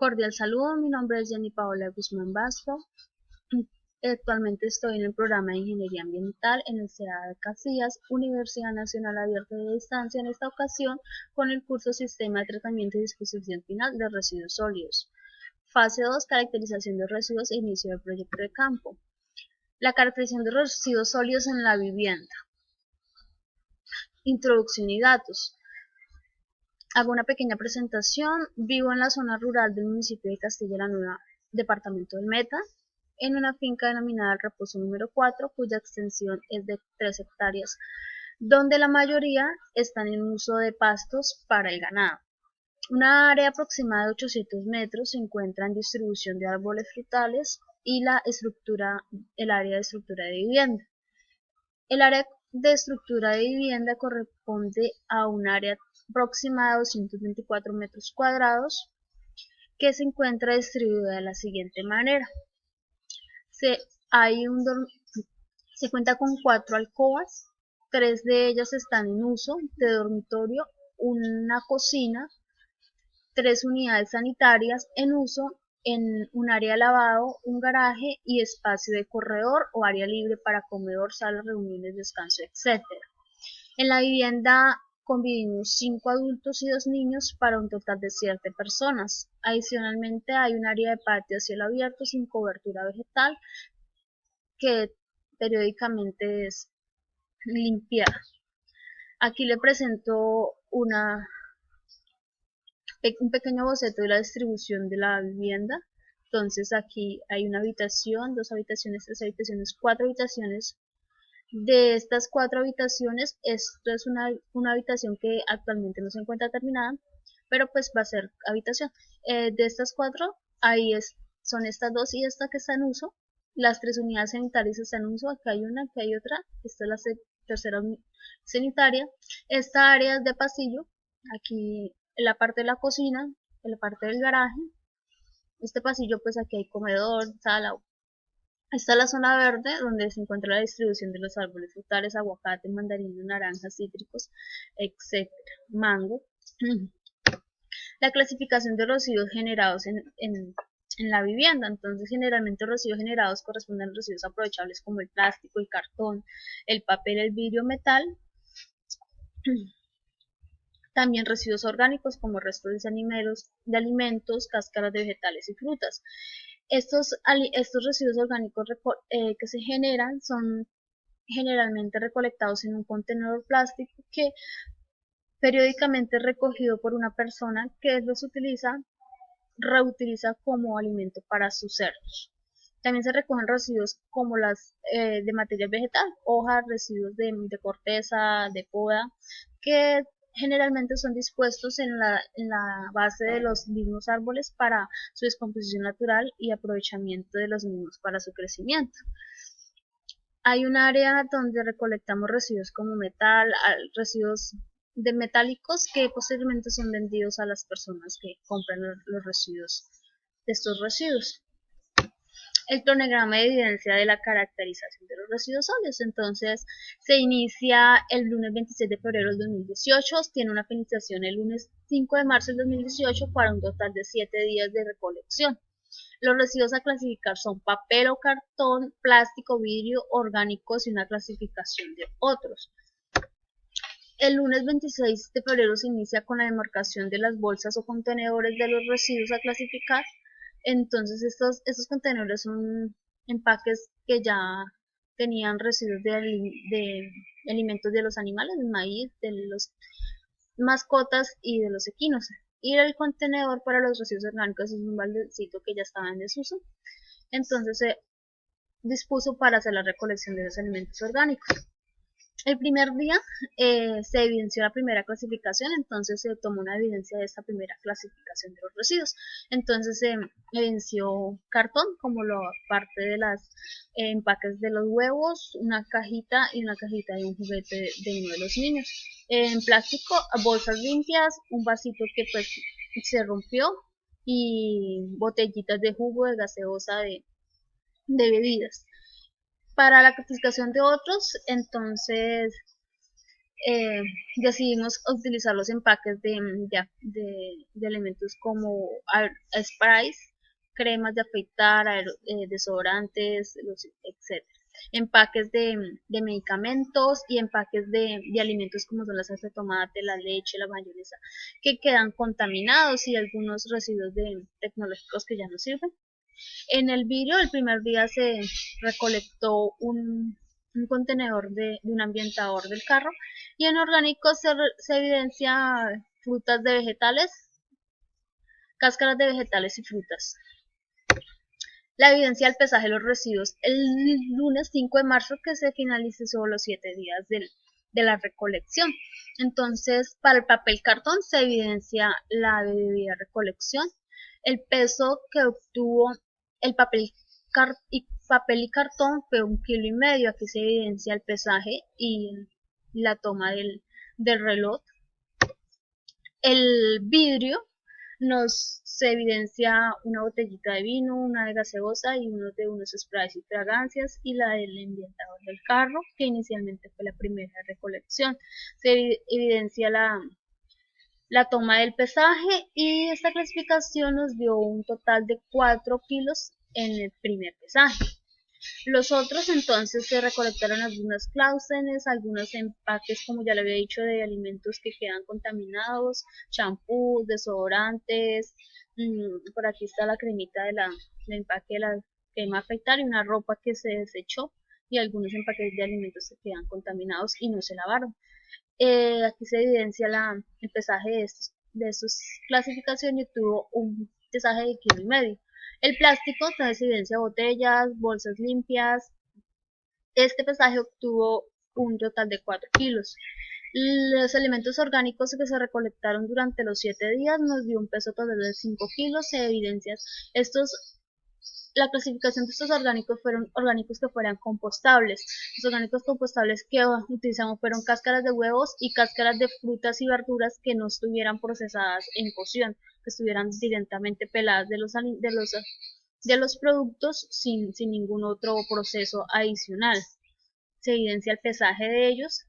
Cordial saludo, mi nombre es Jenny Paola Guzmán Basto. Actualmente estoy en el programa de Ingeniería Ambiental en el CEA de Casillas, Universidad Nacional Abierta de Distancia, en esta ocasión con el curso Sistema de Tratamiento y Disposición Final de Residuos Sólidos. Fase 2, Caracterización de residuos e inicio del proyecto de campo. La caracterización de residuos sólidos en la vivienda. Introducción y datos. Hago una pequeña presentación. Vivo en la zona rural del municipio de Castilla la Nueva, departamento del Meta, en una finca denominada El Reposo número 4, cuya extensión es de 3 hectáreas, donde la mayoría están en uso de pastos para el ganado. Una área aproximada de 800 metros se encuentra en distribución de árboles frutales y el área de estructura de vivienda. El área de estructura de vivienda corresponde a un área aproximada de 224 metros cuadrados que se encuentra distribuida de la siguiente manera. Se, se cuenta con 4 alcobas, 3 de ellas están en uso de dormitorio, una cocina, 3 unidades sanitarias en uso, en un área de lavado, un garaje y espacio de corredor o área libre para comedor, salas, reuniones, descanso, etc. En la vivienda convivimos 5 adultos y 2 niños para un total de 7 personas. Adicionalmente hay un área de patio a cielo abierto sin cobertura vegetal que periódicamente es limpiada. Aquí le presento un pequeño boceto de la distribución de la vivienda. Entonces aquí hay una habitación, 2 habitaciones, 3 habitaciones, 4 habitaciones. De estas 4 habitaciones, esto es una habitación que actualmente no se encuentra terminada, pero pues va a ser habitación. De estas 4, son estas 2 y esta que está en uso. Las 3 unidades sanitarias están en uso, acá hay una, acá hay otra, esta es la tercera sanitaria. Esta área es de pasillo, aquí en la parte de la cocina, en la parte del garaje. Este pasillo, pues aquí hay comedor, sala. Está la zona verde, donde se encuentra la distribución de los árboles frutales, aguacate, mandarino, naranjas, cítricos, etcétera, mango. La clasificación de residuos generados en la vivienda. Entonces, generalmente los residuos generados corresponden a los residuos aprovechables como el plástico, el cartón, el papel, el vidrio, metal. También residuos orgánicos como restos de alimentos, cáscaras de vegetales y frutas. Estos residuos orgánicos que se generan son generalmente recolectados en un contenedor plástico que periódicamente es recogido por una persona que los reutiliza como alimento para sus cerdos. También se recogen residuos como las de material vegetal, hojas, residuos de corteza, de poda, que generalmente son dispuestos en la base de los mismos árboles para su descomposición natural y aprovechamiento de los mismos para su crecimiento. Hay un área donde recolectamos residuos como metal, residuos de metálicos que posteriormente son vendidos a las personas que compran los residuos de estos residuos. El cronograma de evidencia de la caracterización de los residuos sólidos. Entonces, se inicia el lunes 26 de febrero del 2018, tiene una finalización el lunes 5 de marzo del 2018 para un total de 7 días de recolección. Los residuos a clasificar son papel o cartón, plástico, vidrio, orgánicos y una clasificación de otros. El lunes 26 de febrero se inicia con la demarcación de las bolsas o contenedores de los residuos a clasificar. Entonces estos contenedores son empaques que ya tenían residuos de alimentos de los animales, del maíz, de los mascotas y de los equinos. Y el contenedor para los residuos orgánicos es un baldecito que ya estaba en desuso. Entonces se dispuso para hacer la recolección de los alimentos orgánicos. El primer día se evidenció la primera clasificación, entonces se tomó una evidencia de esta primera clasificación de los residuos. Entonces se evidenció cartón como parte de las empaques de los huevos, una cajita y una cajita de un juguete de uno de los niños. En plástico, bolsas limpias, un vasito que pues se rompió y botellitas de jugo, de gaseosa, de bebidas. Para la clasificación de otros, entonces eh, decidimos utilizar los empaques de elementos como sprays, cremas de afeitar, desodorantes, etcétera. Empaques de medicamentos y empaques de alimentos como son la salsa de tomate, la leche, la mayonesa, que quedan contaminados y algunos residuos tecnológicos que ya no sirven. En el vidrio, el primer día se recolectó un contenedor de un ambientador del carro y en orgánicos se evidencia frutas de vegetales, cáscaras de vegetales y frutas. La evidencia del pesaje de los residuos el lunes 5 de marzo que se finalizó los 7 días de la recolección. Entonces, para el papel cartón se evidencia la debida recolección. El peso que obtuvo el papel y cartón fue 1,5 kilos. Aquí se evidencia el pesaje y la toma del reloj. El vidrio se evidencia una botellita de vino, una de gaseosa y uno de unos sprays y fragancias y la del ambientador del carro, que inicialmente fue la primera recolección. Se evidencia la toma del pesaje y esta clasificación nos dio un total de 4 kilos en el primer pesaje. Los otros entonces se recolectaron algunas cláusenes, algunos empaques, como ya le había dicho, de alimentos que quedan contaminados, champús, desodorantes, por aquí está la cremita del empaque de la crema afeitar y una ropa que se desechó y algunos empaques de alimentos que quedan contaminados y no se lavaron. Aquí se evidencia el pesaje de estos clasificaciones y tuvo un pesaje de 1,5 kilos. El plástico entonces evidencia botellas, bolsas limpias. Este pesaje obtuvo un total de 4 kilos. Los elementos orgánicos que se recolectaron durante los 7 días nos dio un peso total de 5 kilos. Se evidencian la clasificación de estos orgánicos fueron orgánicos que fueran compostables. Los orgánicos compostables que utilizamos fueron cáscaras de huevos y cáscaras de frutas y verduras que no estuvieran procesadas en cocción, que estuvieran directamente peladas de los productos sin ningún otro proceso adicional. Se evidencia el pesaje de ellos.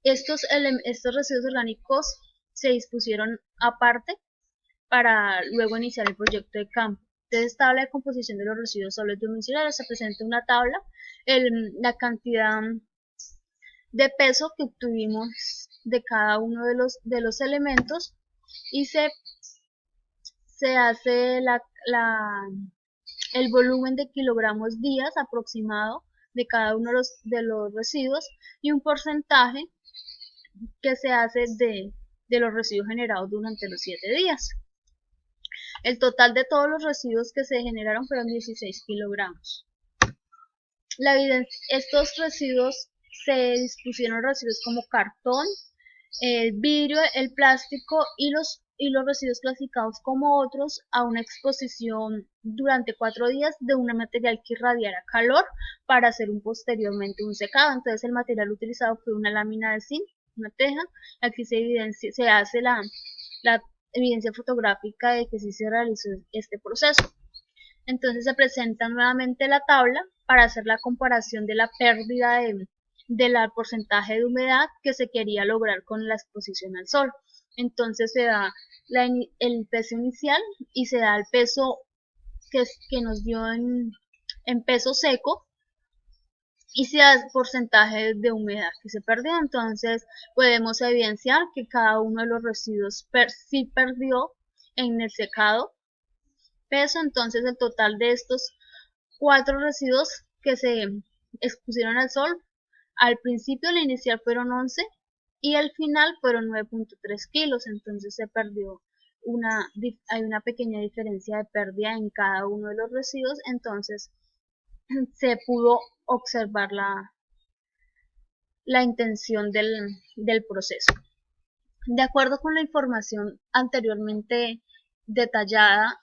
Estos residuos orgánicos se dispusieron aparte para luego iniciar el proyecto de campo. Entonces, tabla de composición de los residuos sólidos domiciliarios, se presenta una tabla, la cantidad de peso que obtuvimos de cada uno de los elementos y se hace el volumen de kilogramos días aproximado de cada uno de los residuos y un porcentaje que se hace de los residuos generados durante los 7 días. El total de todos los residuos que se generaron fueron 16 kilogramos. Estos residuos se dispusieron residuos como cartón, el vidrio, el plástico y los residuos clasificados como otros a una exposición durante 4 días de un material que irradiara calor para hacer posteriormente un secado. Entonces el material utilizado fue una lámina de zinc, una teja. Aquí se hace la evidencia fotográfica de que sí se realizó este proceso. Entonces se presenta nuevamente la tabla para hacer la comparación de la pérdida del porcentaje de humedad que se quería lograr con la exposición al sol. Entonces se da el peso inicial y se da el peso que nos dio en peso seco y se da el porcentaje de humedad que se perdió. Entonces podemos evidenciar que cada uno de los residuos sí perdió en el secado peso. Entonces el total de estos 4 residuos que se expusieron al sol, al principio la inicial fueron 11 y al final fueron 9.3 kilos. Entonces se perdió hay una pequeña diferencia de pérdida en cada uno de los residuos. Entonces se pudo observar la intención del proceso. De acuerdo con la información anteriormente detallada,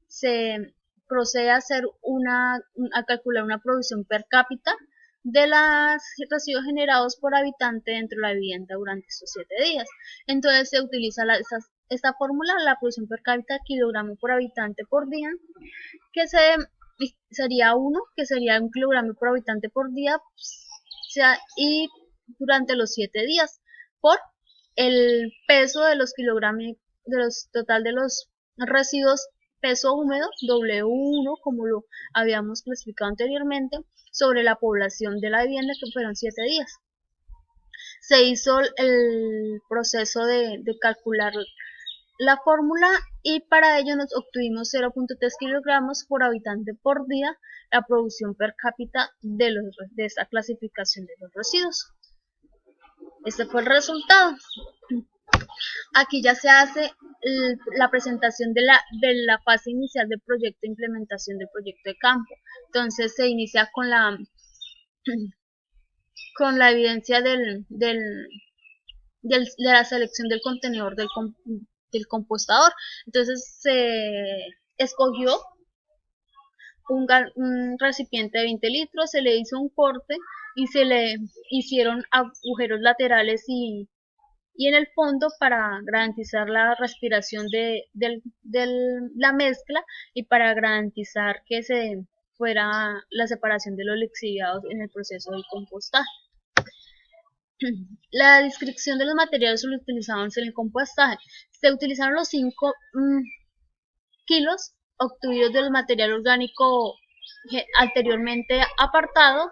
se procede a calcular una producción per cápita de los residuos generados por habitante dentro de la vivienda durante estos 7 días. Entonces se utiliza esta fórmula, la producción per cápita kilogramo por habitante por día, que sería 1, que sería 1 kilogramo por habitante por día, y durante los 7 días. por el peso de los kilogramos, total de los residuos, peso húmedo, W1, como lo habíamos clasificado anteriormente, sobre la población de la vivienda, que fueron 7 días. Se hizo el proceso de calcular la fórmula y para ello nos obtuvimos 0.3 kilogramos por habitante por día, la producción per cápita de esta clasificación de los residuos. Este fue el resultado. Aquí ya se hace la presentación de la fase inicial del proyecto de implementación del proyecto de campo. Entonces se inicia con la evidencia de la selección del contenedor del compostador. Entonces se escogió un recipiente de 20 litros, se le hizo un corte y se le hicieron agujeros laterales y en el fondo para garantizar la respiración de la mezcla y para garantizar que se fuera la separación de los lixiviados en el proceso del compostaje. La descripción de los materiales utilizados en el compostaje. Se utilizaron los 5 kilos obtenidos del material orgánico anteriormente apartado.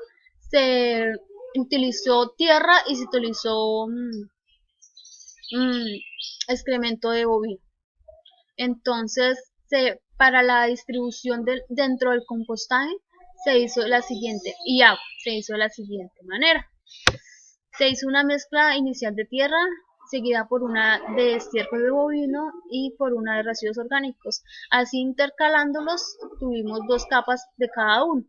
Se utilizó tierra y se utilizó excremento de bovino. Entonces, para la distribución dentro del compostaje se hizo la siguiente, y agua, se hizo de la siguiente manera. Se hizo una mezcla inicial de tierra, seguida por una de estiércol de bovino y por una de residuos orgánicos. Así intercalándolos, tuvimos 2 capas de cada uno.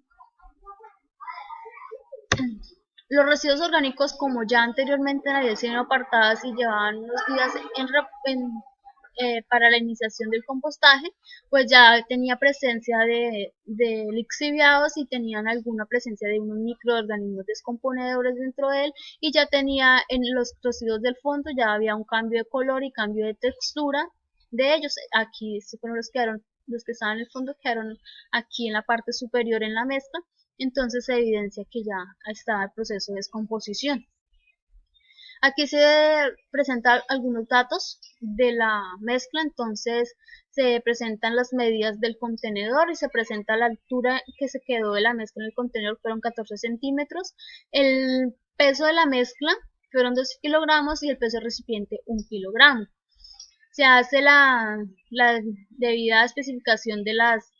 Los residuos orgánicos, como ya anteriormente habían sido apartadas y llevaban unos días para la iniciación del compostaje, pues ya tenía presencia de lixiviados y tenían alguna presencia de unos microorganismos descomponedores dentro de él, y ya tenía en los residuos del fondo, ya había un cambio de color y cambio de textura de ellos. Aquí estos fueron los que estaban en el fondo, quedaron aquí en la parte superior en la mezcla. Entonces se evidencia que ya está el proceso de descomposición. Aquí se presentan algunos datos de la mezcla. Entonces se presentan las medidas del contenedor y se presenta la altura que se quedó de la mezcla en el contenedor, fueron 14 centímetros. El peso de la mezcla fueron 2 kilogramos y el peso del recipiente 1 kilogramo. Se hace la debida especificación de las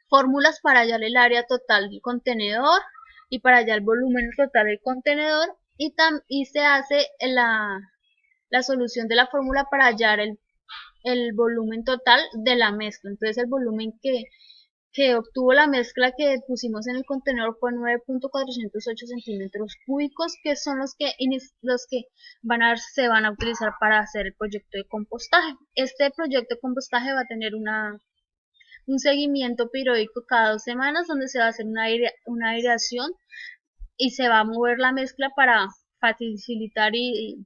fórmulas para hallar el área total del contenedor y para hallar el volumen total del contenedor, y se hace la solución de la fórmula para hallar el volumen total de la mezcla. Entonces el volumen que obtuvo la mezcla que pusimos en el contenedor fue 9.408 centímetros cúbicos, que son los que se van a utilizar para hacer el proyecto de compostaje. Este proyecto de compostaje va a tener un seguimiento periódico cada 2 semanas, donde se va a hacer una aireación y se va a mover la mezcla para facilitar y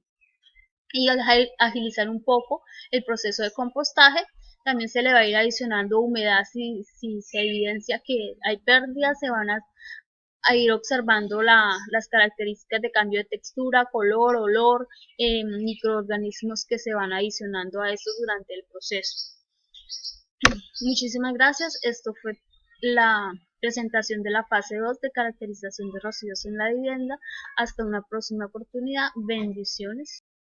agilizar un poco el proceso de compostaje. También se le va a ir adicionando humedad si se evidencia que hay pérdidas. Se van a ir observando las características de cambio de textura, color, olor, microorganismos que se van adicionando a estos durante el proceso. Muchísimas gracias. Esto fue la presentación de la fase 2 de caracterización de residuos en la vivienda. Hasta una próxima oportunidad. Bendiciones.